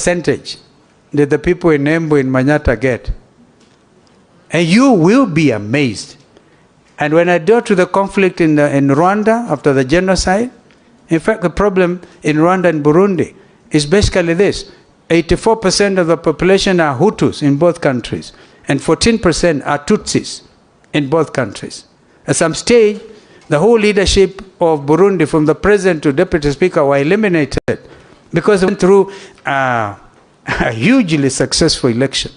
percentage did the people in Embu in Manyata get? And you will be amazed. And when I go to the conflict in Rwanda after the genocide, in fact, the problem in Rwanda and Burundi is basically this. 84% of the population are Hutus in both countries, and 14% are Tutsis in both countries. At some stage, the whole leadership of Burundi, from the president to deputy speaker, were eliminated because they went through a hugely successful election,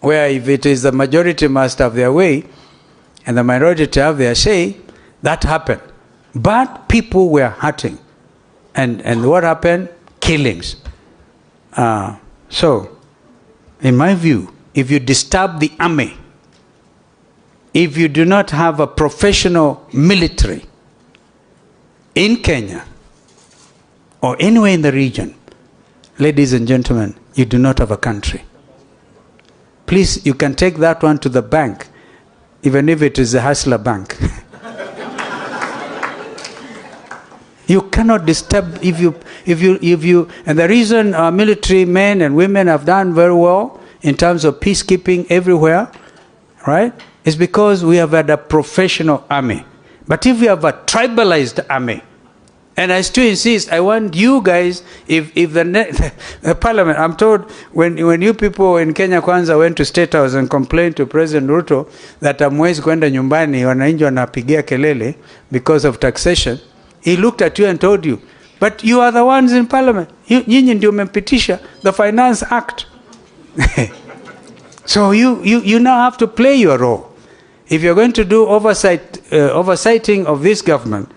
where if it is the majority must have their way and the minority have their say, that happened. But people were hurting. And what happened? Killings. So, in my view, if you disturb the army, if you do not have a professional military in Kenya or anywhere in the region, ladies and gentlemen, you do not have a country. Please, you can take that one to the bank, even if it is a hustler bank. You cannot disturb if you, and the reason our military men and women have done very well in terms of peacekeeping everywhere, right, is because we have had a professional army. But if we have a tribalized army, and I still insist, I want you guys, if the parliament, I'm told, when you people in Kenya Kwanza went to State House and complained to President Ruto that hamwezi kwenda nyumbani, wananchi wanapigia kelele because of taxation, he looked at you and told you, but you are the ones in parliament. Nyinyi ndio mmepitisha the Finance Act. So you now have to play your role. If you're going to do oversighting of this government,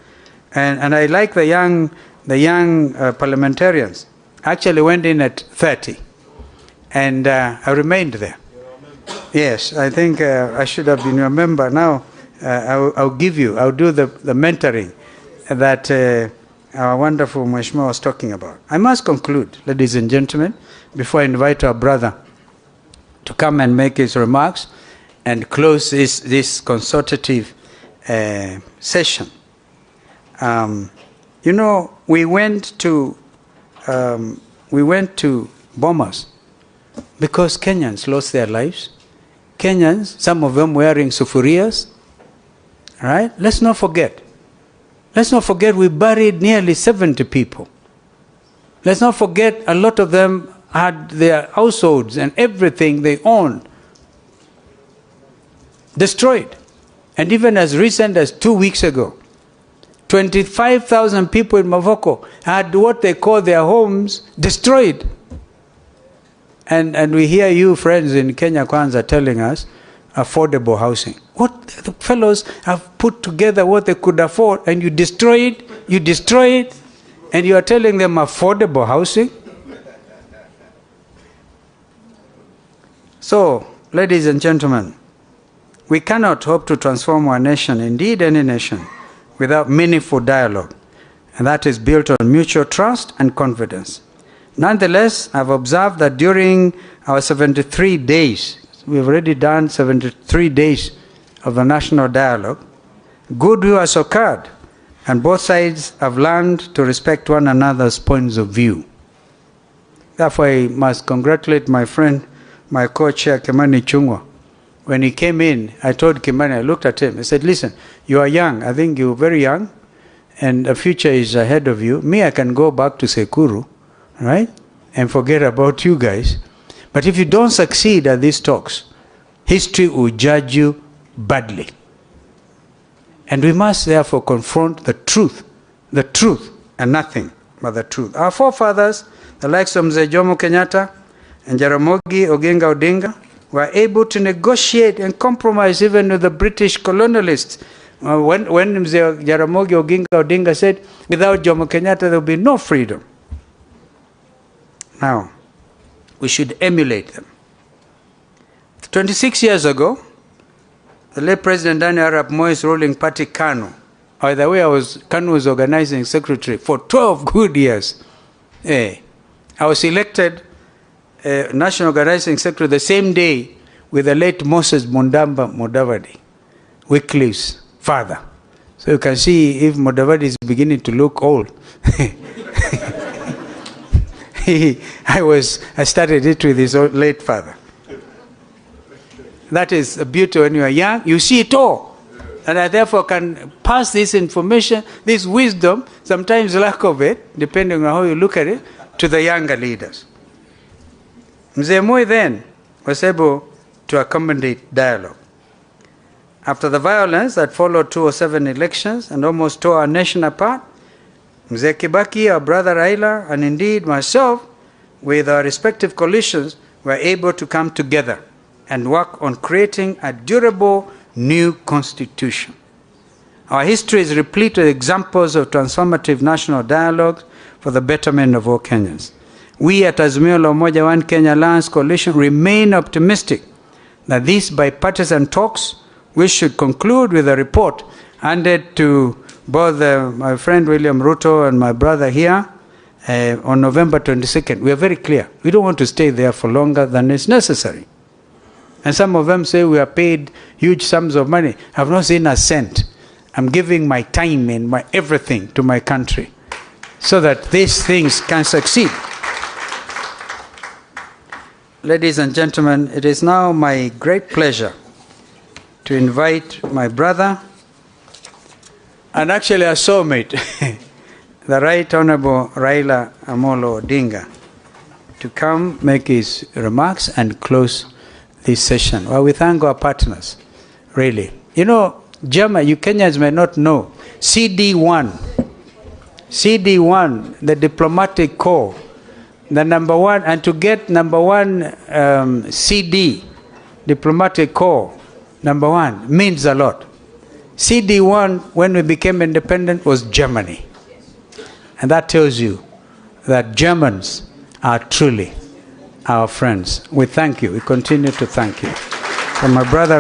and I like the young parliamentarians, actually went in at 30, and I remained there. Yes, I think I should have been a member. Now I'll do the mentoring that our wonderful Mheshimiwa was talking about. I must conclude, ladies and gentlemen, before I invite our brother to come and make his remarks and close this consultative session. You know, we went to Bomas because Kenyans lost their lives. Kenyans, some of them wearing sufurias, right? Let's not forget we buried nearly 70 people. Let's not forget a lot of them had their households and everything they owned destroyed. And even as recent as 2 weeks ago, 25,000 people in Mavoko had what they call their homes destroyed. And we hear you friends in Kenya Kwanza telling us affordable housing. What the fellows have put together what they could afford, and you destroy it, and you are telling them affordable housing? So, ladies and gentlemen, we cannot hope to transform our nation, indeed any nation, without meaningful dialogue, and that is built on mutual trust and confidence. Nonetheless, I've observed that during our 73 days, we've already done 73 days of the national dialogue, goodwill has occurred, and both sides have learned to respect one another's points of view. Therefore, I must congratulate my friend, my co-chair, Kimani Ichung'wah. When he came in, I told Kimani, I looked at him, I said, listen, you are young, I think you're very young, and the future is ahead of you. Me, I can go back to Sekuru, right, and forget about you guys. But if you don't succeed at these talks, history will judge you badly. And we must therefore confront the truth, and nothing but the truth. Our forefathers, the likes of Mzee Jomo Kenyatta and Jaramogi Oginga Odinga, were able to negotiate and compromise even with the British colonialists. When Mzee Jaramogi Oginga Odinga said, without Jomo Kenyatta there will be no freedom. Now, we should emulate them. 26 years ago, the late President Daniel Arap Moi's ruling party, KANU, by the way, KANU was organizing secretary for 12 good years. I was elected national organizing secretary the same day with the late Moses Mundamba Mudavadi, Wycliffe's father. So you can see if Mudavadi is beginning to look old. I started it with his late father. That is a beauty. When you are young, you see it all. And I therefore can pass this information, this wisdom, sometimes lack of it, depending on how you look at it, to the younger leaders. Mzee Moi then was able to accommodate dialogue. After the violence that followed 2007 elections and almost tore our nation apart, Mzee Kibaki, our brother Raila, and indeed myself, with our respective coalitions, were able to come together and work on creating a durable new constitution. Our history is replete with examples of transformative national dialogues for the betterment of all Kenyans. We at Azimio la Umoja One Kenya Alliance Coalition remain optimistic that these bipartisan talks, which should conclude with a report handed to both my friend William Ruto and my brother here on November 22nd. We are very clear. We don't want to stay there for longer than is necessary. And some of them say we are paid huge sums of money. I have not seen a cent. I'm giving my time and my everything to my country so that these things can succeed. Ladies and gentlemen, it is now my great pleasure to invite my brother and actually a soulmate, the Right Honorable Raila Amolo Odinga, to come make his remarks and close this session. Well, we thank our partners, really. You know, German, you Kenyans may not know, CD1, the diplomatic corps, the number one, and to get number one CD, diplomatic corps, number one, means a lot. CD1, when we became independent, was Germany. And that tells you that Germans are truly our friends. We thank you. We continue to thank you. From my brother